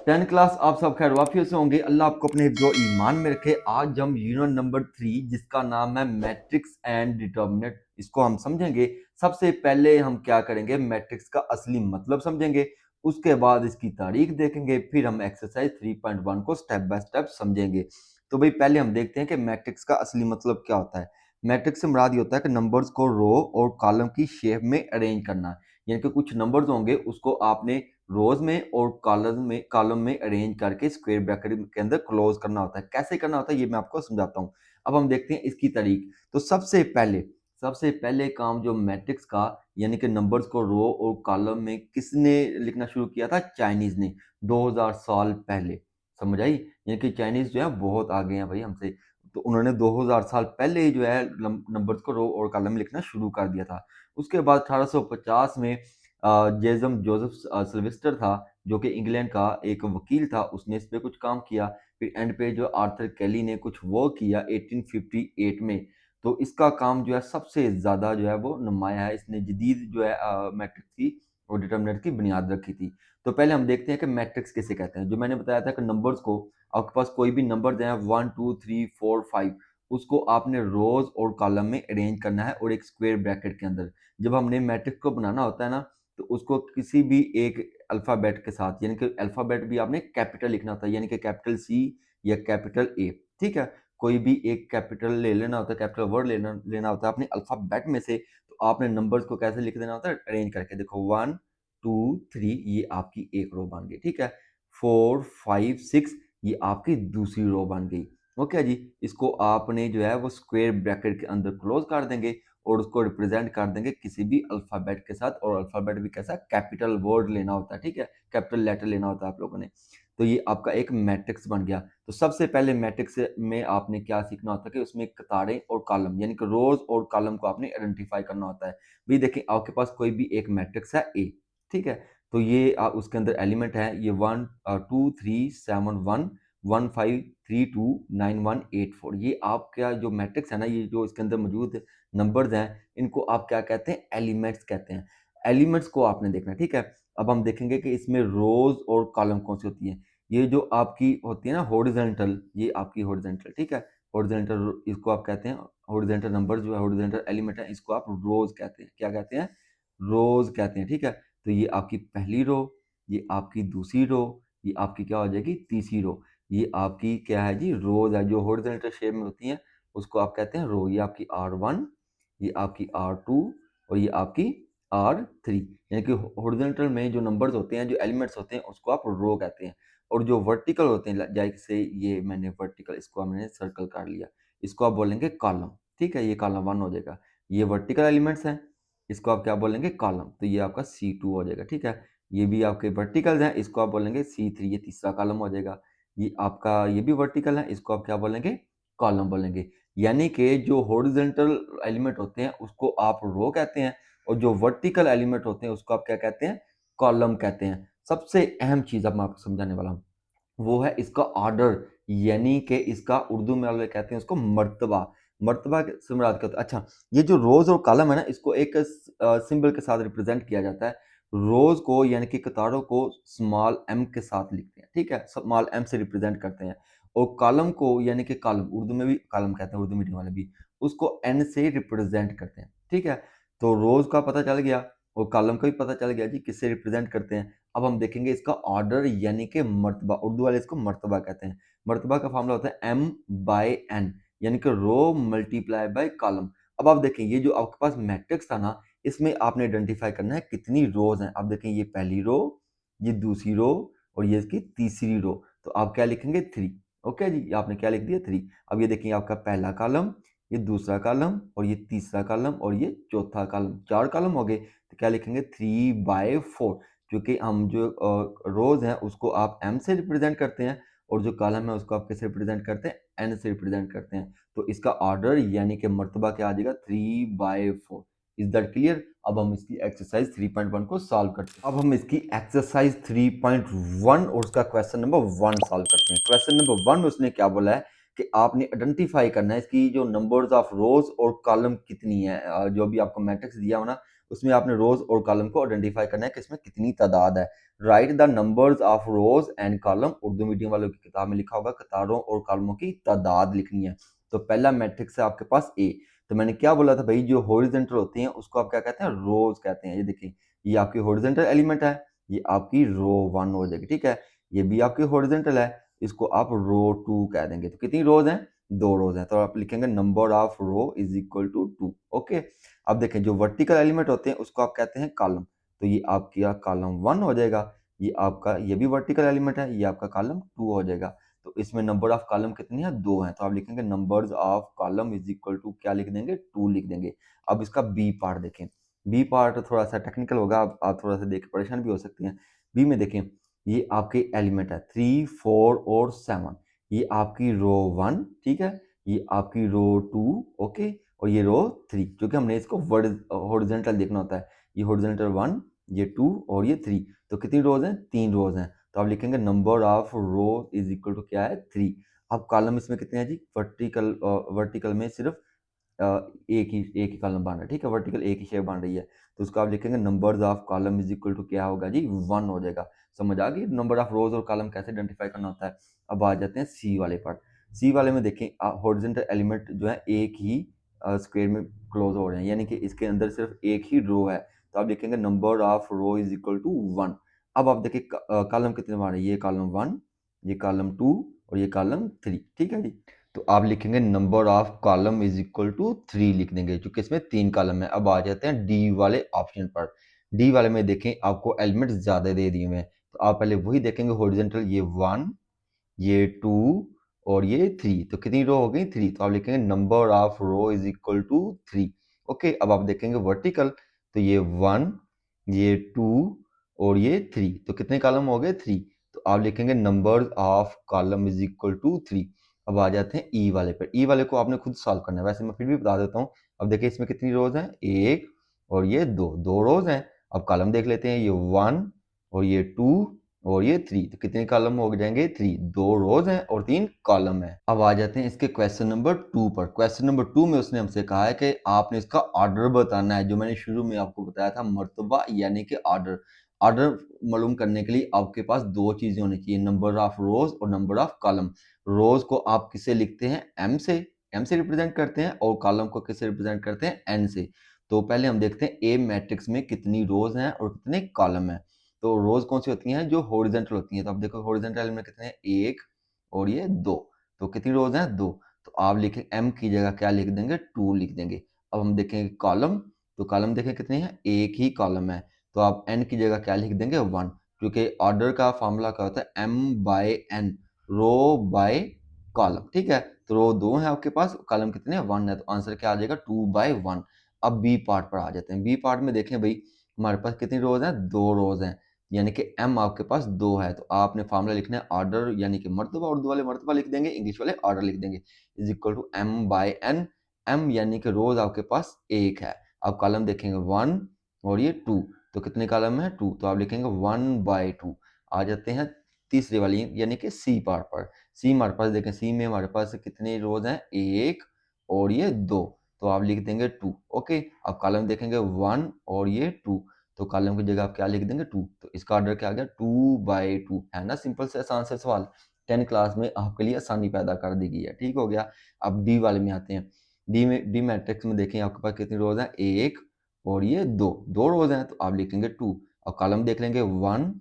10 class आप सब खैर वाफियत से होंगे। अल्लाह आपको अपने हिफ्ज़ व ईमान में रखे। आज हम यूनिट नंबर 3 जिसका नाम है मैट्रिक्स एंड डिटर्मिनेंट, इसको हम समझेंगे। सबसे पहले हम क्या करेंगे, मैट्रिक्स का असली मतलब समझेंगे, उसके बाद इसकी तारीख देखेंगे, फिर हम एक्सरसाइज 3.1 को स्टेप बाय स्टेप समझेंगे। तो भाई पहले हम देखते हैं कि मैट्रिक्स का असली मतलब क्या होता है। मैट्रिक्स से मुराद ये होता है कि नंबर्स को रो और कॉलम की शेप में अरेंज करना, यानी कि कुछ नंबर्स होंगे उसको आपने रोज में और कॉलम में अरेंज करके स्क्वायर ब्रैकेट के अंदर क्लोज करना होता है। कैसे करना होता है ये मैं आपको समझाता हूँ। अब हम देखते हैं इसकी तारीख। तो सबसे पहले काम जो मैट्रिक्स का यानी कि नंबर्स को रो और कॉलम में किसने लिखना शुरू किया था? चाइनीज ने, 2000 साल पहले। समझ आई? यानी कि चाइनीज जो है बहुत आगे हैं भाई हमसे। तो उन्होंने 2000 साल पहले ही जो है नंबर्स को रो और कॉलम में लिखना शुरू कर दिया था। उसके बाद 1850 में जेजम जोसेफ सिल्वेस्टर था, जो कि इंग्लैंड का एक वकील था, उसने इस पे कुछ काम किया। फिर एंड पे जो आर्थर केली ने कुछ वो किया 1858 में। तो इसका काम जो है सबसे ज़्यादा जो है वो नुमाया है। इसने जदीद जो है मैट्रिक्स की और डिटर्मिनेंट की बुनियाद रखी थी। तो पहले हम देखते हैं कि मैट्रिक्स किसे कहते हैं। जो मैंने बताया था कि नंबर्स को, आपके पास कोई भी नंबर जो है 1 2 3 4 5, उसको आपने रोज और कॉलम में अरेंज करना है और एक स्क्वायर ब्रैकेट के अंदर। जब हमने मैट्रिक्स को बनाना होता है ना, तो उसको किसी भी एक अल्फ़ाबेट के साथ, यानी कि अल्फ़ाबेट भी आपने कैपिटल लिखना होता है, यानी कि कैपिटल सी या कैपिटल ए। ठीक है? कोई भी एक कैपिटल ले लेना होता है, कैपिटल वर्ड लेना लेना होता है अपने अल्फ़ाबेट में से। तो आपने नंबर्स को कैसे लिख देना होता है? अरेंज करके। देखो 1 2 3 ये आपकी एक रो बन गई। ठीक है? 4 5 6 ये आपकी दूसरी रो बन गई। ओके जी? इसको आपने जो है वो स्क्वायर ब्रैकेट के अंदर क्लोज़ कर देंगे और उसको रिप्रेजेंट कर देंगे किसी भी अल्फ़ाबेट के साथ। और अल्फ़ाबेट भी कैसा? कैपिटल वर्ड लेना होता है। ठीक है? कैपिटल लेटर लेना होता है आप लोगों ने। तो ये आपका एक मैट्रिक्स बन गया। तो सबसे पहले मैट्रिक्स में आपने क्या सीखना होता है कि उसमें कतारें और कॉलम, यानी कि रोज़ और कॉलम को आपने आइडेंटिफ़ाई करना होता है। भई देखिए आपके पास कोई भी एक मैट्रिक्स है ए, ठीक है? तो ये उसके अंदर एलिमेंट है ये 1 2 3 7 1 1 5 3 2 9 1 8 4। ये आपका जो मैट्रिक्स है ना, ये जो इसके अंदर मौजूद नंबर्स हैं, इनको आप क्या कहते हैं? एलिमेंट्स कहते हैं। एलिमेंट्स को आपने देखना है, ठीक है? अब हम देखेंगे कि इसमें रोज़ और कॉलम कौन-सी होती हैं। ये जो आपकी होती है ना हॉरिज़ॉन्टल, ये आपकी हॉरिज़ॉन्टल, ठीक है? हॉरिज़ॉन्टल इसको आप कहते हैं, हॉरिज़ॉन्टल नंबर जो है, हॉरिज़ॉन्टल एलिमेंट है, इसको आप रोज़ कहते हैं। क्या कहते हैं? रोज़ कहते हैं, ठीक है? तो ये आपकी पहली रो, ये आपकी दूसरी रो, ये आपकी क्या हो जाएगी? तीसरी रो। ये आपकी क्या है जी? रोज़ है, जो हॉरिज़ॉन्टल शेप में होती हैं, उसको आप कहते हैं रो। ये आपकी R1, ये आपकी R2 और ये आपकी R3। यानी कि हॉरिजॉन्टल में जो नंबर्स होते हैं, जो एलिमेंट्स होते हैं, उसको आप रो कहते हैं। और जो वर्टिकल होते हैं, जैसे ये मैंने वर्टिकल, इसको हमने सर्कल कर लिया, इसको आप बोलेंगे कॉलम। ठीक है? ये कॉलम 1 हो जाएगा। ये वर्टिकल एलिमेंट्स हैं, इसको आप क्या बोलेंगे? कॉलम। तो ये आपका C2 हो जाएगा। ठीक है? ये भी आपके वर्टिकल्स हैं, इसको आप बोलेंगे C3, ये तीसरा कॉलम हो जाएगा। ये आपका ये भी वर्टिकल है, इसको आप क्या बोलेंगे? कॉलम बोलेंगे। यानी कि जो हॉरिजॉन्टल एलिमेंट होते हैं उसको आप रो कहते हैं, और जो वर्टिकल एलिमेंट होते हैं उसको आप क्या कहते हैं? कॉलम कहते हैं। सबसे अहम चीज़ अब मैं आपको समझाने वाला हूँ, वो है इसका ऑर्डर, यानी कि इसका उर्दू में वाले कहते हैं उसको मर्तबा। मर्तबा से मुराद क्या होता है? अच्छा, ये जो रोज़ और कॉलम है ना, इसको एक सिंबल के साथ रिप्रेजेंट किया जाता है। रोज़ को यानी कि कतारों को स्मॉल m के साथ लिखते हैं, ठीक है? स्मॉल m से रिप्रेजेंट करते हैं। और कॉलम को यानी कि कॉलम, उर्दू में भी कॉलम कहते हैं, उर्दू मीडियम वाले भी, उसको n से रिप्रेजेंट करते हैं, ठीक है? तो रोज़ का पता चल गया और कॉलम का भी पता चल गया जी किससे रिप्रेजेंट करते हैं। अब हम देखेंगे इसका ऑर्डर यानी कि मर्तबा, उर्दू वाले इसको मर्तबा कहते हैं। मर्तबा का फार्मूला होता है m/n, यानी कि रो मल्टीप्लाई बाय कॉलम। अब आप देखें ये जो आपके पास मैट्रिक्स था ना, इसमें आपने आइडेंटिफाई करना है कितनी रोज हैं। आप देखें ये पहली रो, ये दूसरी रो और ये इसकी तीसरी रो। तो आप क्या लिखेंगे? 3। ओके जी, आपने क्या लिख दिया? 3। अब ये देखिए आपका पहला कॉलम, ये दूसरा कॉलम और ये तीसरा कॉलम और ये चौथा कॉलम, 4 कॉलम हो गए। तो क्या लिखेंगे? 3/4, क्योंकि हम जो रोज हैं उसको आप m से रिप्रेजेंट करते हैं और जो कॉलम है उसको आप किससे रिप्रेजेंट करते हैं? n से रिप्रेजेंट करते हैं। तो इसका ऑर्डर यानी कि मर्तबा क्या आ जाएगा? 3/4। Is that clear? अब हम इसकी एक्सरसाइज 3.1 को सॉल्व करते हैं। अब हम इसकी एक्सरसाइज 3.1 और उसका क्वेश्चन नंबर 1 सॉल्व करते हैं। क्वेश्चन नंबर 1 उसने क्या बोला है कि आपने आइडेंटिफाई करना है इसकी जो नंबर्स ऑफ रोज और कॉलम कितनी है। जो भी आपको मैट्रिक्स दिया हो ना, उसमें आपने रोज और कॉलम को आइडेंटिफाई करना है कि इसमें कितनी तादाद है। Right the numbers of rose and column, Urdu medium वालों की किताब में लिखा होगा कतारों और कॉलमों की तादाद लिखनी है। तो पहला मैट्रिक्स है आपके पास ए। तो मैंने क्या बोला था भाई, जो हॉरिजॉन्टल होती हैं उसको आप क्या कहते हैं, रोज कहते हैं। ये देखिए, ये आपकी हॉरिजॉन्टल एलिमेंट है, ये आपकी रो 1 हो जाएगी, ठीक है। ये भी आपकी हॉरिजॉन्टल है, इसको आप रो 2 कह देंगे। तो कितनी रोज हैं, 2 रोज हैं। तो आप लिखेंगे number of row is equal to 2। Okay, अब देखें जो वर्टिकल एलिमेंट होते हैं उसको आप कहते हैं कॉलम। तो ये आपका कॉलम 1 हो जाएगा, ये आपका, ये भी वर्टिकल एलिमेंट है, ये आपका कॉलम 2 हो जाएगा। तो इसमें नंबर ऑफ कॉलम कितनी है, 2 हैं। तो आप लिखेंगे numbers of column is equal to क्या लिख देंगे, 2 लिख देंगे। अब इसका बी पार्ट देखें। बी पार्ट थोड़ा सा टेक्निकल होगा, आप थोड़ा सा देख के परेशान भी हो सकती हैं। बी में देखें, ये आपके एलिमेंट है 3, 4 और 7। ये आपकी रो 1, ठीक है, ये आपकी रो 2, ओके, और ये रो 3, क्योंकि हमने इसको हॉरिजॉन्टल देखना होता है। ये हॉरिजॉन्टल 1, ये 2 और ये 3। तो कितनी रोज हैं, 3 रोज हैं। तो आप लिखेंगे number of row is equal to क्या है, 3। अब कॉलम इसमें कितने हैं जी, वर्टिकल में सिर्फ एक ही कॉलम बन रहा है, ठीक है, वर्टिकल एक ही शेप बन रही है। तो उसको आप लिखेंगे numbers of column is equal to क्या होगा जी, 1 हो जाएगा। समझ आ गई नंबर ऑफ रोज और कॉलम कैसे आइडेंटिफाई करना होता है। अब आ जाते हैं सी वाले पर। सी वाले में देखें, हॉरिजॉन्टल एलिमेंट जो है एक ही स्क्वायर में क्लोज हो रहे हैं, यानी कि इसके अंदर सिर्फ एक ही रो है। तो आप लिखेंगे number of row is equal to 1। अब आप देखिए कॉलम कितने बन रहे हैं, ये कॉलम 1, ये कॉलम 2 और ये कॉलम 3, ठीक है जी। तो आप लिखेंगे number of column is equal to 3 लिख देंगे, क्योंकि इसमें 3 कॉलम है। अब आ जाते हैं डी वाले ऑप्शन पर। डी वाले में देखें, आपको एलिमेंट ज्यादा दे दिए हुए हैं, तो आप पहले वही देखेंगे हॉरिजॉन्टल, ये 1, ये 2 और ये 3। तो कितनी रो हो गई, 3। तो आप लिखेंगे number of row is equal to 3। Okay, अब आप देखेंगे वर्टिकल, तो ये 1, ये 2 और ये 3। तो कितने कॉलम हो गए, 3। तो आप लिखेंगे number of column is equal to 3। अब आ जाते हैं ई वाले पर। ई वाले को आपने खुद सॉल्व करना है, वैसे मैं फिर भी बता देता हूँ। अब देखिए इसमें कितनी रोज हैं, एक और ये दो रोज हैं। अब कॉलम देख लेते हैं, ये 1 और ये 2 और ये 3। तो कितने कॉलम हो जाएंगे, 3। 2 रोज हैं और 3 कॉलम है। अब आ जाते हैं इसके क्वेश्चन नंबर 2 पर। क्वेश्चन नंबर 2 में उसने हमसे कहा है कि आपने इसका ऑर्डर बताना है, जो मैंने शुरू में आपको बताया था, मर्तबा यानी कि ऑर्डर। ऑर्डर मालूम करने के लिए आपके पास दो चीजें होनी चाहिए, नंबर ऑफ रोज और नंबर ऑफ कॉलम। रोज को आप किससे लिखते हैं, एम से रिप्रेजेंट करते हैं, और कॉलम को किससे रिप्रेजेंट करते हैं, एन से। तो पहले हम देखते हैं ए मैट्रिक्स में कितनी रोज हैं और कितने कॉलम हैं। तो रोज कौन सी होती हैं, जो हॉरिजॉन्टल होती हैं। तो अब देखो हॉरिजॉन्टल एलिमेंट कितने हैं, एक और ये 2। तो कितनी रोज हैं, 2। तो आप लिखें एम की जगह क्या लिख देंगे, 2 लिख देंगे। अब हम देखेंगे कॉलम, तो कॉलम देखें कितने हैं, एक ही कॉलम है। तो आप एन की जगह क्या लिख देंगे, 1, क्योंकि ऑर्डर का फॉर्मूला क्या होता है, M by N, row by column, ठीक है। तो रो 2 है आपके पास, कॉलम कितने हैं, 1 है। तो आंसर क्या आ जाएगा, 2/1। अब बी पार्ट पर आ जाते हैं। बी पार्ट में देखें भाई, हमारे पास कितनी रोज हैं, 2 रोज हैं, यानी कि m आपके पास 2 है। तो आपने फार्मूला लिखना है ऑर्डर यानी कि मर्तबा, उर्दू वाले मर्तबा लिख देंगे, इंग्लिश वाले ऑर्डर लिख देंगे, is equal to m/n। m यानी कि रोज आपके पास एक है। अब कॉलम देखेंगे 1 और ये 2। तो कितने कॉलम है, 2। तो आप लिखेंगे 1/2। आ जाते हैं तीसरी वाली यानी कि सी पार्ट पर। सी हमारे पास देखें, सी में हमारे पास कितने रोज हैं, एक और ये 2। तो आप लिख देंगे 2। ओके, अब कॉलम देखेंगे 1 और ये 2। तो कॉलम की जगह आप क्या लिख देंगे, 2। तो इसका ऑर्डर क्या आ गया, 2/2। है ना, सिंपल से आसान से सवाल, 10 क्लास में आपके लिए आसानी पैदा कर दी गई है, ठीक हो गया। अब डी वाले में आते हैं। डी मैट्रिक्स में देखें आपके पास कितनी रोज है, एक और ये 2 रोज हैं। तो आप लिखेंगे 2। अब कॉलम देख लेंगे 1,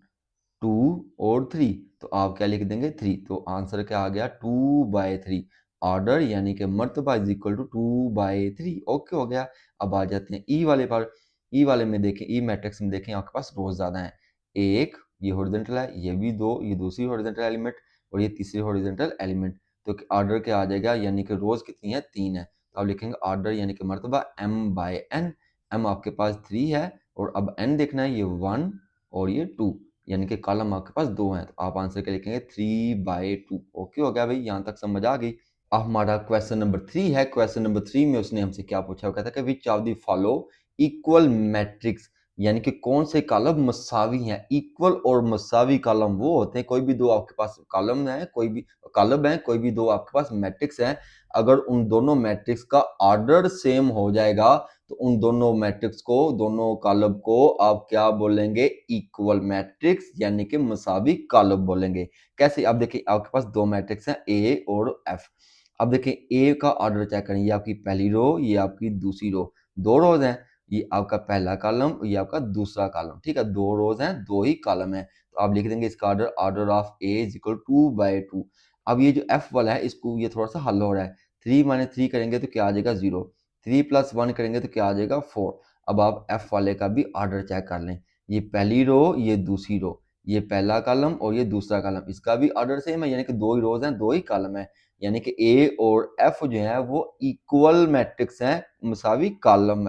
2 और 3। तो आप क्या लिख देंगे, 3। तो आंसर क्या आ गया, 2/3। ऑर्डर यानी कि मर्तबा इज इक्वल टू 2/3। ओके हो गया। अब आ जाते हैं ई वाले पर। ई वाले में देखें, ई मैट्रिक्स में देखें आपके पास रोज ज्यादा है, एक, ये हॉरिजॉन्टल है, ये भी 2, ये दूसरी हॉरिजॉन्टल एलिमेंट और ये तीसरी हॉरिजॉन्टल एलिमेंट। तो ऑर्डर क्या आ जाएगा, यानी कि रोज कितनी है, 3 है। तो आप लिखेंगे ऑर्डर यानी कि मर्तबा m/n। m आपके पास 3 है और अब n देखना है, ये 1 और ये 2, यानी कि कॉलम आपके पास 2 हैं। तो आप आंसर क्या लिखेंगे, 3/2। ओके हो गया भाई, यहाँ तक समझ आ गई। अब हमारा क्वेश्चन नंबर 3 है। क्वेश्चन नंबर 3 में उसने हमसे क्या पूछा, वो कहता है कि which of the follow equal matrix, यानी कि कौन से कॉलम मसावी हैं। इक्वल और मसावी कॉलम वो होते हैं, कोई भी दो आपके पास कॉलम है, कोई भी कॉलम है, कोई भी दो आपके पास मैट्रिक्स है, अगर उन दोनों मैट्रिक्स का ऑर्डर सेम हो जाएगा तो उन दोनों मैट्रिक्स को, दोनों कॉलम को आप क्या बोलेंगे? इक्वल मैट्रिक्स यानी कि मसावी कॉलम बोलेंगे। कैसे? अब देखिए आपके पास दो मैट्रिक्स हैं ए और एफ। अब देखिए ए का ऑर्डर चेक करें, ये आपकी पहली रो, ये आपकी दूसरी रो, दो रोज हैं। ये आपका पहला कॉलम, ये आपका दूसरा कॉलम, ठीक है, दो रोज हैं, दो ही कॉलम है। तो आप लिख देंगे इसका order, order of A is equal 2/2। अब ये जो एफ वाला है इसको ये थोड़ा सा हल हो रहा है। 3 - 3 करेंगे तो क्या आ जाएगा? 0। 3 + 1 करेंगे तो क्या आ जाएगा? 4। अब आप एफ वाले का भी ऑर्डर चेक कर लें, ये पहली रो, ये दूसरी रो, ये पहला कॉलम और ये दूसरा कॉलम, इसका भी ऑर्डर सेम है, यानी कि दो ही रोज हैं, दो ही कॉलम है। यानी कि ए और एफ जो है वो इक्वल मैट्रिक्स हैं, मसावी कॉलम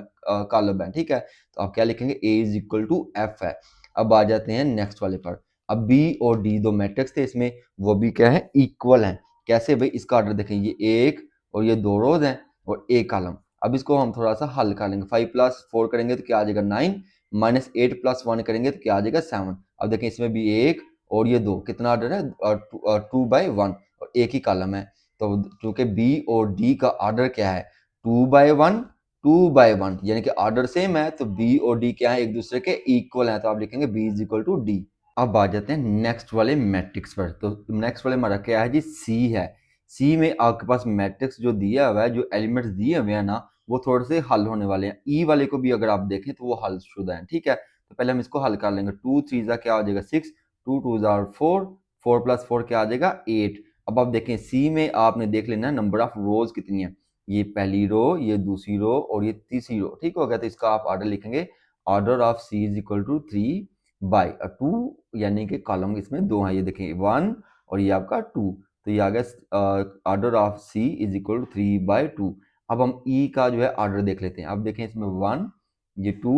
कॉलम है, ठीक है। तो आप क्या लिखेंगे? ए इज इक्वल टू एफ है। अब आ जाते हैं नेक्स्ट वाले पर। अब बी और डी दो मैट्रिक्स थे इसमें, वो भी क्या है? इक्वल हैं। कैसे भाई? इसका ऑर्डर देखें, ये एक और ये दो रोज हैं और एक कॉलम। अब इसको हम थोड़ा सा हल कर लेंगे। 5 + 4 करेंगे तो क्या आ जाएगा? 9। -8 + 1 करेंगे तो क्या आ जाएगा? 7। अब देखें इसमें भी एक और ये दो, कितना ऑर्डर है? 2/1 और एक ही कॉलम है। तो चूंकि बी और डी का ऑर्डर क्या है? 2/1 2/1, यानी कि ऑर्डर सेम है, तो बी और डी क्या है? एक दूसरे के इक्वल है, तो आप लिखेंगे B is equal to D. अब आ जाते हैं नेक्स्ट वाले मैट्रिक्स पर। तो नेक्स्ट वाले हमारा क्या है जी? सी है। सी में आपके पास मैट्रिक्स जो दिया हुआ है, जो एलिमेंट्स दिए हुए हैं ना, वो थोड़े से हल होने वाले हैं। ई वाले को भी अगर आप देखें तो वो हल शुदा है, ठीक है। तो पहले हम इसको हल कर लेंगे। 2 × 3 क्या हो जाएगा? 6। 2 × 2 = 4। 4 + 4 क्या आ जाएगा? 8। अब आप देखें सी में आपने देख लेना नंबर ऑफ रोज कितनी है। ये पहली रो, ये दूसरी रो और ये तीसरी रो, ठीक हो गया। तो इसका आप ऑर्डर लिखेंगे, order of C is equal to 3/2, यानी कि कॉलम इसमें दो हैं, ये देखें 1 और ये आपका 2। तो ये आ गया order of C is equal to 3/2। अब हम ई का जो है ऑर्डर देख लेते हैं। अब देखें इसमें 1, ये 2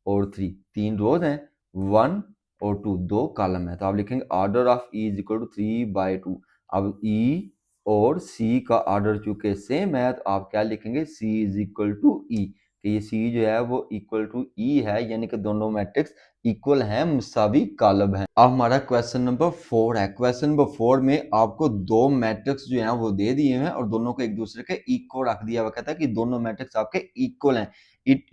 और 3, तीन रोज हैं, 1 और 2 दो कॉलम है। तो आप लिखेंगे order of E is equal to 3/2। अब ई और सी का ऑर्डर चूंकि सेम है, तो आप क्या लिखेंगे? सी इज इक्वल टू ई। कि ये सी जो है वो इक्वल टू ई है, यानी कि दोनों मैट्रिक्स इक्वल हैं, मुसावी कॉलम है। अब हमारा क्वेश्चन नंबर 4 है। क्वेश्चन नंबर 4 में आपको दो मैट्रिक्स जो हैं वो दे दिए हैं और दोनों को एक दूसरे के इक्वल रख दिया हुआ। कहता है कि दोनों मैट्रिक्स आपके इक्वल हैं।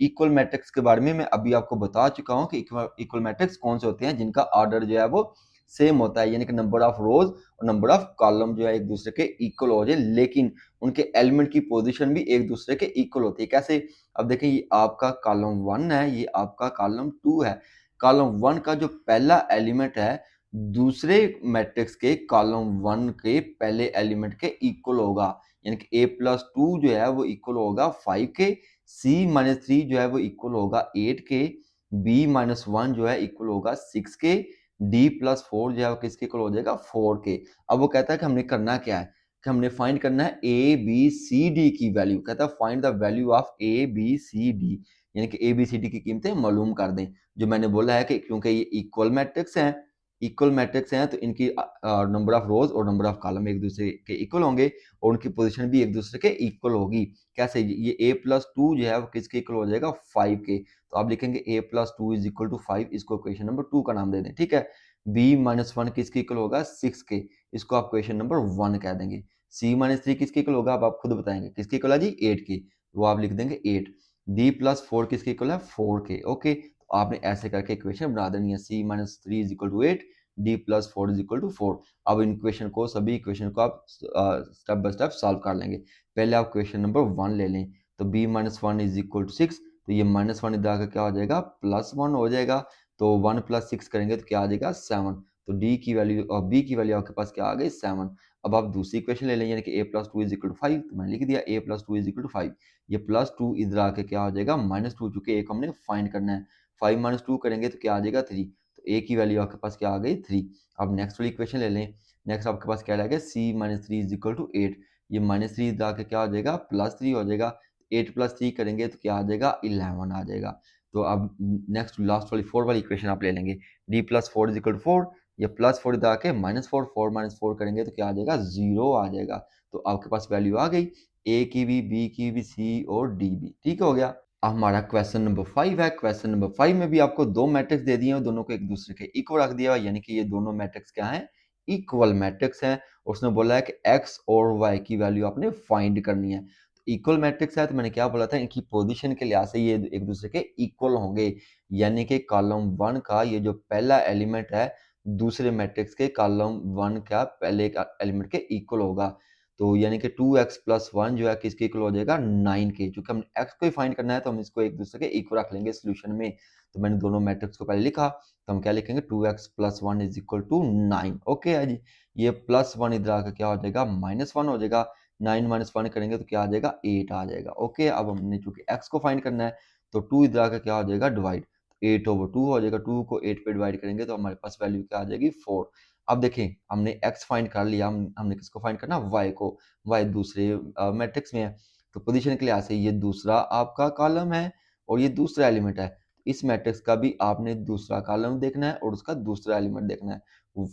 इक्वल मैट्रिक्स के बारे में मैं अभी आपको बता चुका हूं कि इक्वल मैट्रिक्स कौन से होते हैं जिनका ऑर्डर जो है वो सेम होता है, यानी कि नंबर ऑफ रोज और नंबर ऑफ कॉलम जो है एक दूसरे के इक्वल हो जाए, लेकिन उनके एलिमेंट की पोजीशन भी एक दूसरे के इक्वल होती है। कैसे? अब देखिए ये आपका कॉलम 1 है, ये आपका कॉलम 2 है। कॉलम 1 का जो पहला एलिमेंट है दूसरे मैट्रिक्स के कॉलम 1 के पहले एलिमेंट के इक्वल होगा, यानी कि a+2 जो है वो इक्वल होगा 5 के, c-3 जो है वो इक्वल होगा 8 के, b-1 जो है इक्वल होगा 6 के, d+4 जो है वो किसके इक्वल हो जाएगा? 4 के। अब वो कहता है कि हमने करना क्या है, कि हमने फाइंड करना है a b c d की वैल्यू। कहता है find the value of a b c d, यानी कि a b c d की कीमतें मालूम कर दें। जो मैंने बोला है कि क्योंकि ये इक्वल मैट्रिक्स हैं, इक्वल मैट्रिक्स हैं, तो इनकी नंबर ऑफ रोज और नंबर ऑफ कॉलम एक दूसरे के इक्वल होंगे और उनकी पोजीशन भी एक दूसरे के इक्वल होगी। कैसे? ये a+2 जो है वो किसके इक्वल हो जाएगा? 5 के। तो आप लिखेंगे a+2 इज इक्वल टू 5, इसको क्वेश्चन नंबर 2 का नाम दे दें, ठीक है। b-1 किसके इक्वल होगा? 6 के, इसको आप क्वेश्चन नंबर 1 कह देंगे। c-3 किसके इक्वल होगा? अब आप खुद बताएंगे किसके इक्वल है जी? 8 के, वो आप लिख देंगे 8। d+4 किसके इक्वल है? 4 के। ओके, तो आपने ऐसे करके इक्वेशन बना देनी है, c-3 is equal to 8, d+4 is equal to 4। अब इन इक्वेशन को, सभी इक्वेशन को आप स्टेप बाय स्टेप सॉल्व कर लेंगे। पहले आप क्वेश्चन नंबर 1 ले लें, तो b-1 इज इक्वल टू 6, तो ये -1 इधर आकर क्या हो जाएगा? +1 हो जाएगा। तो 1 + 6 करेंगे तो क्या आ जाएगा? 7। तो डी की वैल्यू और बी की वैल्यू आपके पास क्या आ गई? 7। अब आप दूसरी इक्वेशन ले लें, यानी कि a+2 इज इक्वल टू 5, तो मैंने लिख दिया a+2 इज इक्वल टू 5। ये +2 इधर आके क्या हो जाएगा? -2, चूंकि एक हमने फाइंड करना है। 5 - 2 करेंगे तो क्या आ जाएगा? 3। तो a की वैल्यू आपके पास क्या आ गई? 3। अब नेक्स्ट वाली इक्वेशन ले लें। नेक्स्ट आपके पास क्या रहेगा? c-3 is equal to 8। ये -3 इधर आके क्या हो जाएगा? +3 हो जाएगा। 8 + 3 करेंगे तो क्या आ जाएगा? 11 आ जाएगा। तो अब नेक्स्ट लास्ट वाली 4 वाली इक्वेशन आप ले लेंगे, d+4 इज इक्वल टू 4, ये +4 इधर आके -4, 4 - 4 करेंगे तो क्या आ जाएगा? 0 आ जाएगा। तो आपके पास वैल्यू आ गई, ए की भी, बी की भी, सी और डी भी, ठीक हो गया। अब हमारा क्वेश्चन नंबर 5 है। क्वेश्चन नंबर 5 में भी आपको दो मैट्रिक्स दे दिए हैं, दोनों को एक दूसरे के इक्वल रख दिया, यानी कि ये दोनों मैट्रिक्स क्या हैं? इक्वल मैट्रिक्स हैं। उसने बोला है कि x और y की वैल्यू आपने फाइंड करनी है। तो इक्वल मैट्रिक्स है तो मैंने क्या बोला था, इनकी पोजीशन के लिहाज से ये एक दूसरे के इक्वल होंगे, यानी कि कॉलम 1 का ये जो पहला एलिमेंट है दूसरे मैट्रिक्स के कॉलम 1 का पहले का एलिमेंट के इक्वल होगा। तो यानी कि 2x प्लस 1 जो है किसके इक्वल हो जाएगा, 9 के। चूंकि हम x को ही फाइंड करना है तो हम इसको एक दूसरे के इक्वल रख लेंगे सोल्यूशन में। तो मैंने दोनों मैट्रिक्स को पहले लिखा, तो हम क्या लिखेंगे, 2x plus 1 is equal to 9। Okay है जी, ये प्लस 1 इधर आकर क्या हो जाएगा, -1 हो जाएगा। 9 माइनस 1 करेंगे तो क्या आ जाएगा, 8 आ जाएगा। ओके, अब हमने चूंकि x को फाइंड करना है तो 2 इधर आकर क्या हो जाएगा, डिवाइड, 8/2 हो जाएगा। 2 को 8 पे डिवाइड करेंगे तो हमारे पास वैल्यू क्या आ जाएगी, 4। अब देखें, हमने x फाइंड कर लिया, हमने किसको फाइंड करना, y को। y दूसरे मैट्रिक्स में है, तो पोजीशन के लिहाज से ये दूसरा आपका कॉलम है और ये दूसरा एलिमेंट है। इस मैट्रिक्स का भी आपने दूसरा कॉलम देखना है और उसका दूसरा एलिमेंट देखना है।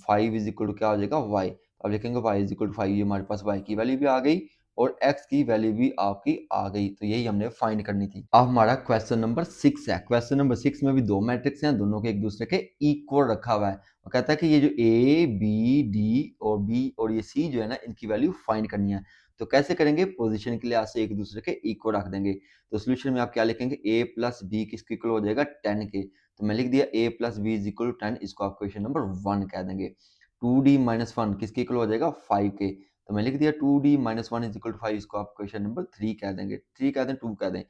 5 इज इक्वल टू क्या हो जाएगा, y। अब लिखेंगे y इज इक्वल टू 5, ये हमारे पास y की वैल्यू भी आ गई और x की वैल्यू भी आपकी आ गई। तो यही हमने फाइंड करनी थी। अब हमारा क्वेश्चन नंबर 6 है। क्वेश्चन नंबर 6 में भी दो मैट्रिक्स हैं, दोनों के एक दूसरे के इक्वल रखा हुआ है। वो कहता है कि ये जो a b d और b और ये c जो है ना, इनकी वैल्यू फाइंड करनी है। तो कैसे करेंगे, पोजीशन के लिहाज से एक दूसरे के इक्वल रख देंगे। तो सोल्यूशन में आप क्या लिखेंगे, a प्लस बी किसके इक्वल हो जाएगा, 10 के। तो मैं लिख दिया a plus B is equal to 10, इसको आप क्वेश्चन नंबर 1 कह देंगे। 2d माइनस 1 किसके इक्वल हो जाएगा, 5 के। तो मैं लिख दिया 2d minus 1 is equal to 5, इसको आप क्वेश्चन नंबर 3 कह देंगे। 3 कह दें, 2 कह दें,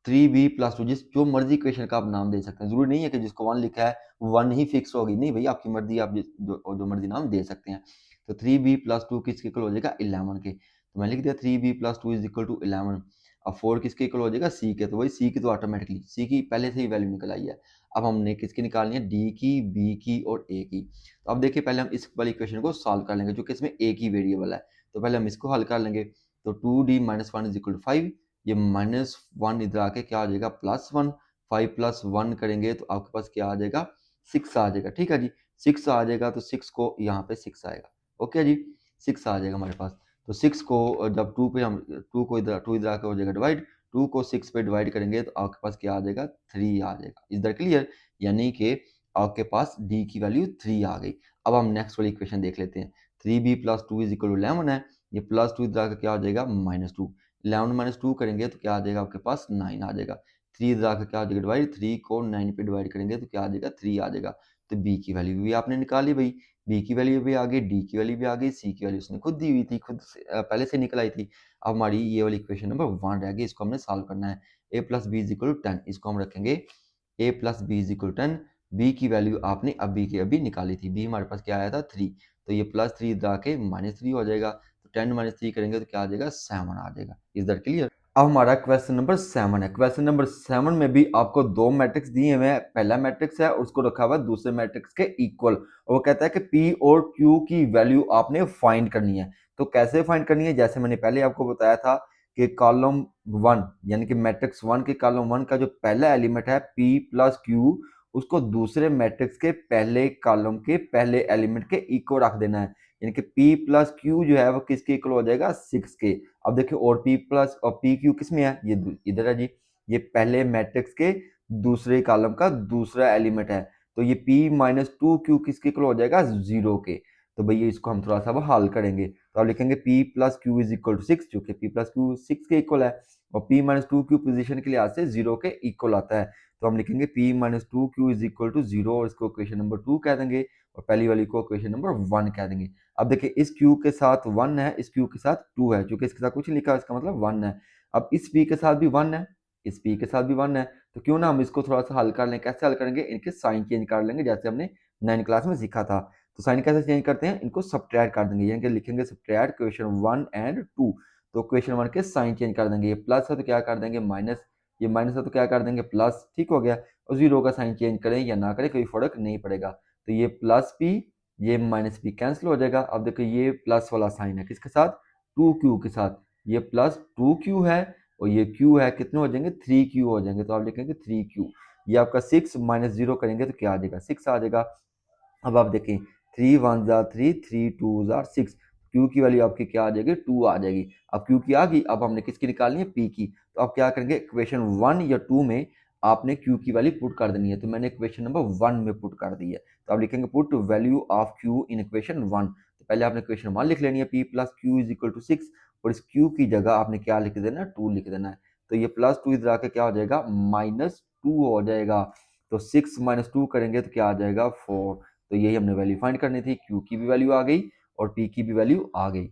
3b प्लस 2, जिस जो मर्जी क्वेश्चन का आप नाम दे सकते हैं। जरूरी नहीं है कि जिसको 1 लिखा है 1 ही फिक्स होगी, नहीं भाई, आपकी मर्जी, आप जो मर्जी नाम दे सकते हैं। तो 3b प्लस 2 किसके इक्वल हो जाएगा, 11 के। तो मैं लिख दिया 3b plus 2 is equal to 11। अब 4 किसके इक्वल हो जाएगा, c के। तो वही c की तो ऑटोमेटिकली c की पहले से ही वैल्यू निकल आई है। अब हमने किसकी निकालनी है, d की, b की और a की। तो अब देखिए, पहले हम इस वाली इक्वेशन को सॉल्व कर लेंगे, जो कि इसमें a की वेरिएबल है। तो पहले हम इसको हल कर लेंगे। तो 2d minus 1 is equal to 5, ये -1 इधर आके क्या आ जाएगा, +1। 5 प्लस 1 करेंगे तो आपके पास क्या आ जाएगा, 6 आ जाएगा। ठीक है जी, 6 आ जाएगा तो 6 को यहाँ पे 6 आएगा। ओके जी, 6 आ जाएगा हमारे पास। तो 6 को जब 2 पे हम 2 को इधर 2 इधर आके हो जाएगा डिवाइड, 2 को 6 पे डिवाइड करेंगे तो आपके पास क्या आ जाएगा, 3 आ जाएगा। इज दैट क्लियर, यानी कि आपके पास d की वैल्यू 3 आ गई। अब हम नेक्स्ट वाली इक्वेशन देख लेते हैं। 3b plus 2 is equal to 11 है, ये प्लस 2 इधर आके क्या आ जाएगा, -2। 11 माइनस 2 करेंगे तो क्या आ जाएगा, आपके पास 9 आ जाएगा। 3 इधर आकर क्या आ जाएगा डिवाइड, 3 को 9 पे डिवाइड करेंगे तो क्या आ जाएगा, 3 आ जाएगा। तो b की वैल्यू भी आपने निकाली भाई, b की वैल्यू भी आ गई, d की वैल्यू भी आ गई, c की वैल्यू उसने खुद दी हुई थी, खुद से पहले से निकल आई थी। अब हमारी ये वाली इक्वेशन नंबर 1 रह गई, इसको हमने सॉल्व करना है। a plus B is equal to 10, इसको हम रखेंगे a plus B is equal to 10। b की वैल्यू आपने अभी के अभी निकाली थी, b हमारे पास क्या आया था, 3। तो ये +3 इधर आके -3 हो जाएगा। तो 10 माइनस 3 करेंगे तो क्या आ जाएगा, 7 आ जाएगा। Is that clear. अब हमारा क्वेश्चन नंबर 7 है। क्वेश्चन नंबर 7 में भी आपको दो मैट्रिक्स दिए हुए हैं। पहला मैट्रिक्स है, उसको रखा हुआ है दूसरे मैट्रिक्स के इक्वल, और वो कहता है कि p और q की वैल्यू आपने फाइंड करनी है। तो कैसे फाइंड करनी है, जैसे मैंने पहले आपको बताया था कि कॉलम 1 यानी कि मैट्रिक्स 1 के कॉलम 1 का जो पहला एलिमेंट है p प्लस q, उसको दूसरे मैट्रिक्स के पहले कॉलम के पहले एलिमेंट के इक्वल रख देना है। यानी कि p प्लस q जो है वो किसके इक्वल हो जाएगा, 6 के। अब देखिए, और p प्लस और p q किस में है, ये इधर है जी, ये पहले मैट्रिक्स के दूसरे कॉलम का दूसरा एलिमेंट है। तो ये p माइनस 2q किसके इक्वल हो जाएगा, 0 के। तो भैया इसको हम थोड़ा सा अब हल करेंगे। तो आप लिखेंगे p plus Q is equal to 6, जो कि p प्लस क्यू 6 के इक्वल है, और p माइनस 2q पोजिशन के लिहाज से 0 के इक्वल आता है। तो हम लिखेंगे p minus 2q is equal to 0, और इसको इक्वेशन नंबर 2 कह देंगे, और पहली वाली को इक्वेशन नंबर 1 कह देंगे। अब देखिए, इस q के साथ 1 है, इस q के साथ 2 है, क्योंकि इसके साथ कुछ नहीं लिखा, इसका मतलब 1 है। अब इस p के साथ भी 1 है, इस p के साथ भी 1 है। तो क्यों ना हम इसको थोड़ा सा हल कर लें। कैसे हल करेंगे, इनके साइन चेंज कर लेंगे, जैसे हमने 9 क्लास में सीखा था। तो साइन कैसे चेंज करते हैं, इनको सब्ट्रैक्ट कर देंगे, यानी कि लिखेंगे सब्ट्रैक्ट क्वेश्चन 1 एंड 2। तो क्वेश्चन 1 के साइन चेंज कर देंगे, ये प्लस है तो क्या कर देंगे माइनस, ये माइनस है तो क्या कर देंगे प्लस। ठीक हो गया। और 0 का साइन चेंज करें या ना करें कोई फर्क नहीं पड़ेगा। तो ये प्लस p, ये माइनस p कैंसिल हो जाएगा। अब देखो, ये प्लस वाला साइन है किसके साथ, 2q के साथ। ये प्लस 2q है और ये q है, कितने हो जाएंगे, 3q हो जाएंगे। तो आप लिखेंगे 3q। ये आपका 6 माइनस 0 करेंगे तो क्या आ जाएगा, 6 आ जाएगा। अब आप देखें, 3 1 जार 3, 3 2 जार 6, क्यू की वैल्यू आपकी क्या आ जाएगी, 2 आ जाएगी। अब क्यू की आ गई, अब हमने किसकी निकालनी है, पी की। तो आप क्या करेंगे, इक्वेशन 1 या 2 में आपने क्यू की वैल्यू पुट कर देनी है। तो मैंने इक्वेशन नंबर 1 में पुट कर दी है। तो आप लिखेंगे put value of Q in equation 1। तो पहले आपने क्वेश्चन वन लिख लेनी है, p plus Q is equal to 6, और इस q की जगह आपने क्या लिख देना है, 2 लिख देना है। तो ये प्लस 2 इधर आके क्या हो जाएगा, -2 हो जाएगा। तो 6 माइनस 2 करेंगे तो क्या आ जाएगा, 4। तो यही हमने वैल्यू फाइंड करनी थी, q की भी वैल्यू आ गई और p की भी वैल्यू आ गई।